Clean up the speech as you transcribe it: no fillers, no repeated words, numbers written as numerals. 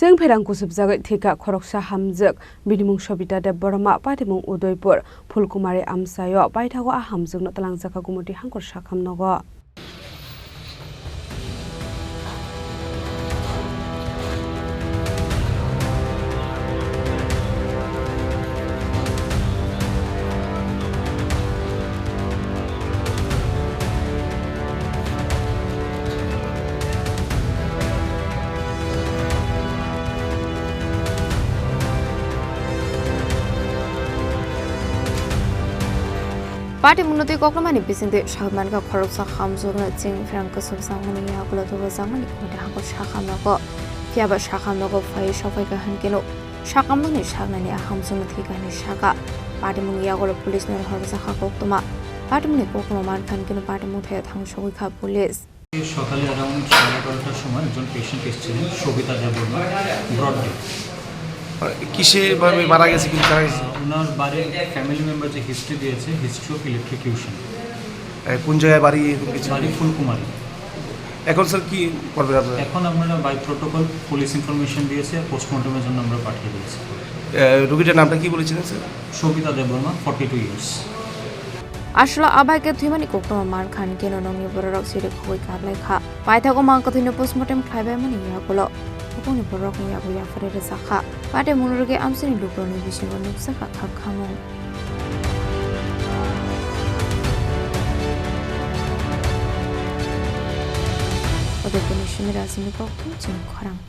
Chwngpherang Kusupjagwi Thwikha Khoroksa Hamjwk Bini Mung Sabita Debbarma Patimung Udaipur Phulkumari Amchaio Paithago Hamjwkno Twlangjakha Gomati Hangkhor Sakham Nogo Patimung Nogo bisinde Sakham Khoroksa Hamjwkno Chwngpherang Kusupjagwi yakula Twlangjakha Gomati Hangkhor Sakham Nogo Phiaba Sakham Nogo phai Thwikha Hangkhor Sakham ni Saknani Hamjwkno Thwikha ni Saka Patimung yakula police no Khoroksa Koktoma Patimung Koktoma man Hangkhor Patimung thaya Thwikha police সকালে around 11:30টার সময় একজন patient এসেছিলেন সবিতা দেববর্মা ব্রডডে কিসে ভাবে মারা গেছে কি জানা গেছে ওনার বাড়ির ফ্যামিলি মেম্বার যে হিস্ট্রি দিয়েছে হিস্ট্রি অফ ইলেকট্রিকিউশন কোন জায়গায় বাড়ি বাড়ি ফুলকুমারি এখন স্যার কি করবেন আপনারা এখন আমরা বাই প্রোটোকল পুলিশ ইনফরমেশন দিয়েছে পোস্টমর্টমের জন্য আমরা পাঠিয়ে দিয়েছি রোগীটার নামটা কি বলেছিলেন sir Sabita Debbarma 42 years Ashla abaike thimani koktoma man khan keno nongni borok sire khoi kablai kha Paithago mang kathino postmortem khlaibai mani yakulo uponi borok ni yabu ya fare zakha Patimung roge amsini luproni bishingo nuksakha Sakham Udaipur Shimira Sini Khorang